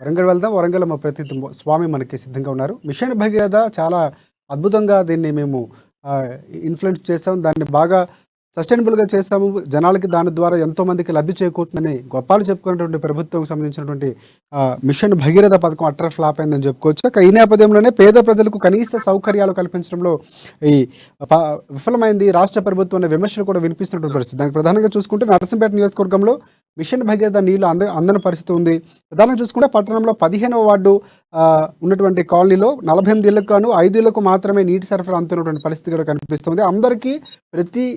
వరంగల్ వెళ్దాం. వరంగల్‌లో మా ప్రతినిధి స్వామి మనకి సిద్ధంగా ఉన్నారు. మిషన్ భగీరథ చాలా అద్భుతంగా దీన్ని మేము ఆహ్, ఇన్‌ఫ్లుయెన్స్ చేసాం. దాన్ని బాగా సస్టైనబుల్‌గా చేసాము. జనాలకి దాని ద్వారా ఎంతోమందికి లబ్ధి చేకూరుతుందని గొప్పాలు చెప్పుకున్నటువంటి ప్రభుత్వంకి సంబంధించినటువంటి మిషన్ భగీరథ పథకం అట్టర్ ఫ్లాప్ అయిందని చెప్పుకోవచ్చు. ఈ నేపథ్యంలోనే పేద ప్రజలకు కనీస సౌకర్యాలు కల్పించడంలో ఈ ప విఫలమైంది రాష్ట్ర ప్రభుత్వం అనే విమర్శలు కూడా వినిపిస్తున్నటువంటి పరిస్థితి. దానికి ప్రధానంగా చూసుకుంటే నరసంపేట నియోజకవర్గంలో మిషన్ భగీరథ నీళ్లు అందని పరిస్థితి ఉంది. ప్రధానంగా చూసుకుంటే పట్టణంలో 15వ వార్డు ఉన్నటువంటి కాలనీలో 48 ఇళ్లకు గాను 5 ఇళ్లకు మాత్రమే నీటి సరఫరా అందుతున్నటువంటి పరిస్థితి కూడా కనిపిస్తుంది. అందరికీ ప్రతి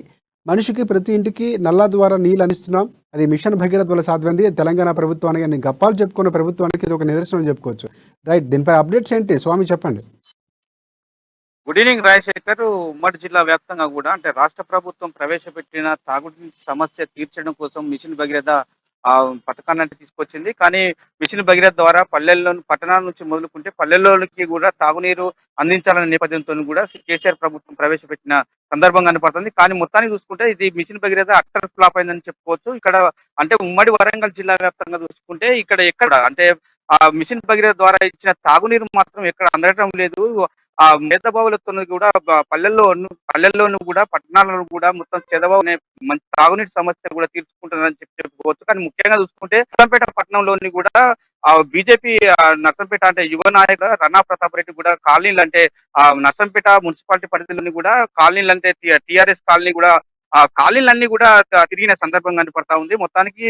మనిషికి ప్రతి ఇంటికి నల్లా ద్వారా నీళ్ళు అందిస్తున్నాం. అది మిషన్ భగీరథ వల్ల సాధ్యమైంది. తెలంగాణ ప్రభుత్వానికి అన్ని గప్పాలు చెప్పుకున్న ప్రభుత్వానికి ఇది ఒక నిదర్శనం చెప్పుకోవచ్చు. రైట్, దీనిపై అప్డేట్స్ ఏంటి స్వామి చెప్పండి. Good evening Rajasekhar. ఉమ్మడి జిల్లా వ్యాప్తంగా కూడా అంటే రాష్ట్ర ప్రభుత్వం ప్రవేశపెట్టిన తాగునీటి సమస్య తీర్చడం కోసం మిషన్ భగీరథ పథకాన్ని తీసుకొచ్చింది. కానీ మిషన్ భగీరథ ద్వారా పట్టణాల నుంచి మొదలుకుంటే పల్లెల్లోనికి కూడా తాగునీరు అందించాలనే నేపథ్యంతో కూడా కేసీఆర్ ప్రభుత్వం ప్రవేశపెట్టిన సందర్భం కనపడుతుంది. కానీ మొత్తానికి చూసుకుంటే ఇది మిషన్ భగీరథ అట్టర్ ఫ్లాప్ అయిందని చెప్పుకోవచ్చు. ఇక్కడ అంటే ఉమ్మడి వరంగల్ జిల్లా వ్యాప్తంగా చూసుకుంటే ఎక్కడ అంటే ఆ మిషన్ భగీరథ ద్వారా ఇచ్చిన తాగునీరు మాత్రం ఎక్కడ అందడం లేదు. ఆ మేధబావులతో కూడా పల్లెల్లోనూ కూడా పట్టణాలను కూడా మొత్తం చెదబావు అనే మంచి తాగునీటి సమస్య కూడా తీర్చుకుంటున్నారని చెప్పుకోవచ్చు. కానీ ముఖ్యంగా చూసుకుంటే నర్సంపేట పట్టణంలోని కూడా బీజేపీ నర్సంపేట అంటే యువ నాయకుడు రన్నా ప్రతాప్ రెడ్డి కూడా కాలనీలు అంటే నర్సంపేట మున్సిపాలిటీ పరిధిలోని కూడా కాలనీలు అంటే టిఆర్ఎస్ కాలనీ కూడా ఆ కాలనీలన్నీ కూడా తిరిగిన సందర్భం కనపడతా ఉంది. మొత్తానికి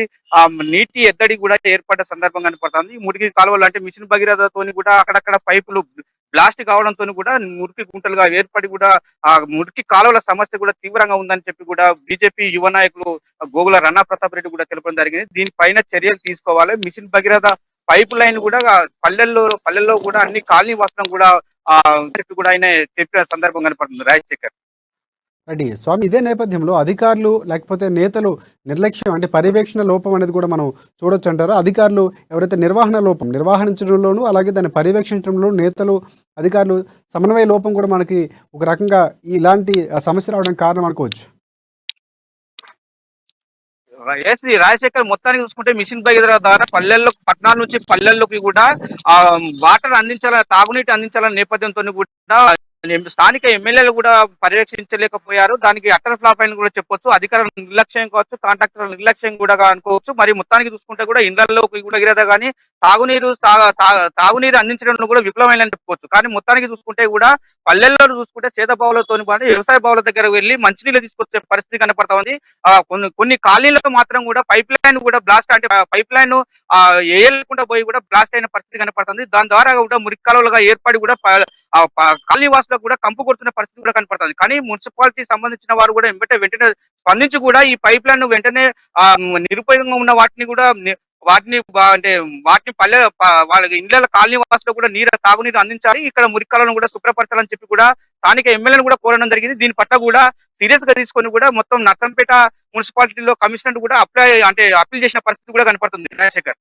నీటి ఎద్దడి కూడా ఏర్పడ్డ సందర్భం కనపడతా ఉంది. మురికి కాలువలు అంటే మిషన్ భగీరథతోని కూడా అక్కడక్కడ పైపులు బ్లాస్ట్ కావడంతో కూడా మురికి గుంటలుగా ఏర్పడి కూడా ఆ మురికి కాలువల సమస్య కూడా తీవ్రంగా ఉందని చెప్పి కూడా బీజేపీ యువ నాయకులు గోగుల రన్నా ప్రతాప్ రెడ్డి కూడా తెలపడం జరిగింది. దీనిపైన చర్యలు తీసుకోవాలి. మిషన్ భగీరథ పైప్ లైన్ కూడా పల్లెల్లో కూడా అన్ని కాలనీ వాసులను కూడా చెప్పి కూడా ఆయన చెప్పిన సందర్భం కనపడుతుంది రాజశేఖర్. రెడ్డి స్వామి, ఇదే నేపథ్యంలో అధికారులు లేకపోతే నేతలు నిర్లక్ష్యం అంటే పర్యవేక్షణ లోపం అనేది కూడా మనం చూడొచ్చు అంటారు. అధికారులు ఎవరైతే నిర్వహించడంలోనూ అలాగే దాన్ని పర్యవేక్షించడంలో నేతలు అధికారులు సమన్వయ లోపం కూడా మనకి ఒక రకంగా ఇలాంటి సమస్య రావడానికి కారణం అనుకోవచ్చు. రాజశేఖర్ మొత్తానికి చూసుకుంటే మిషన్ భగీరథ ద్వారా పట్టణాల నుంచి పల్లెల్లోకి కూడా వాటర్ తాగునీటి అందించాలనే నేపథ్యంతో కూడా స్థానిక ఎమ్మెల్యేలు కూడా పర్యవేక్షించలేకపోయారు. దానికి అట్టర్ ఫ్లాప్ అని కూడా చెప్పొచ్చు. అధికారుల నిర్లక్ష్యం కావచ్చు, కాంట్రాక్టర్ల నిర్లక్ష్యం కూడా అనుకోవచ్చు. మరి మొత్తానికి చూసుకుంటే కూడా ఇండ్లలోకి కూడా భగీరథ కానీ తాగునీరు అందించడంలో కూడా విఫలమైందని చెప్పుకోవచ్చు. కానీ మొత్తానికి చూసుకుంటే కూడా పల్లెల్లో చూసుకుంటే సేద బావులతో పాటు వ్యవసాయ బావుల దగ్గర వెళ్లి మంచినీళ్ళు తీసుకొచ్చే పరిస్థితి కనపడతా ఉంది. కొన్ని కాలనీలకు మాత్రం కూడా పైప్ లైన్ కూడా బ్లాస్ట్ అంటే పైప్ లైన్ వేయకుండా పోయి కూడా బ్లాస్ట్ అయిన పరిస్థితి కనపడుతుంది. దాని ద్వారా కూడా మురికి కాలువలుగా ఏర్పడి కూడా కాలనీ వాసులకు కూడా కంపు కొడుతున్న పరిస్థితి కూడా కనపడుతుంది. కానీ మున్సిపాలిటీ సంబంధించిన వారు కూడా వెంటనే స్పందించి కూడా ఈ పైప్ లైన్ వెంటనే నిరుపయోగంగా ఉన్న వాటిని వాళ్ళ ఇళ్ళ కాలనీ వాసులకు కూడా తాగునీరు అందించాలి. ఇక్కడ మురికాలను కూడా శుభ్రపరచాలని చెప్పి కూడా స్థానిక ఎమ్మెల్యేలను కూడా కోరడం జరిగింది. దీని పట్ల కూడా సీరియస్ గా తీసుకొని కూడా మొత్తం నర్సంపేట మున్సిపాలిటీలో కమిషనర్ కూడా అప్పీల్ చేసిన పరిస్థితి కూడా కనపడుతుంది రాజశేఖర్.